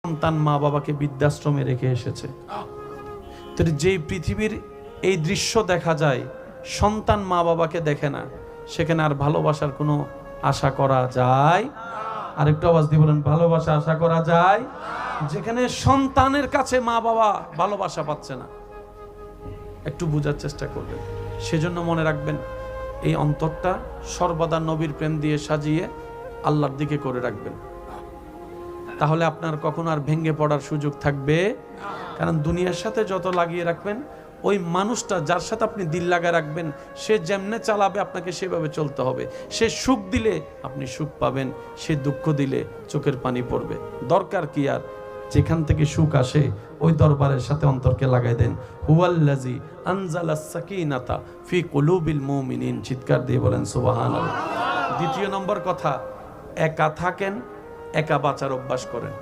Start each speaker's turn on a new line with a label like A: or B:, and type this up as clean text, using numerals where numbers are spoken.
A: সন্তান মা বাবাকে বৃদ্ধাশ্রমে রেখে এসেছে। তো যেই পৃথিবীর এই দৃশ্য দেখা যায়, সন্তান মা বাবাকে দেখে না, সেখানে আর ভালোবাসার কোনো আশা করা যায়? আরেকটু আওয়াজ দিয়ে বলেন, ভালোবাসা আশা করা যায়? যেখানে সন্তানের কাছে মা বাবা ভালোবাসা পাচ্ছে না, একটু বোঝার চেষ্টা করবেন। সেজন্য মনে রাখবেন, এই অন্তরটা সর্বদা নবীর প্রেম দিয়ে সাজিয়ে আল্লাহর দিকে করে রাখবেন। তাহলে আপনার কখনো আর ভেঙে পড়ার সুযোগ থাকবে। কারণ দুনিয়ার সাথে যত লাগিয়ে রাখবেন, ওই মানুষটা যার সাথে আপনি দিল লাগা রাখবেন, সে যেমনে চালাবে আপনাকে সেভাবে চলতে হবে। সে সুখ দিলে আপনি সুখ পাবেন, সে দুঃখ দিলে চোখের পানি পড়বে। দরকার কি আর, যেখান থেকে সুখ আসে ওই দরবারের সাথে অন্তরকে লাগাই দেন। হুয়াল্লাযী আনজালাস সাকিনাতা ফি কুলুবিল মুমিনিন। চিৎকার দিয়ে বলেন সুবহানাল্লাহ। দ্বিতীয় নম্বর কথা, একা থাকেন, একা বাঁচার অভ্যাস করেন।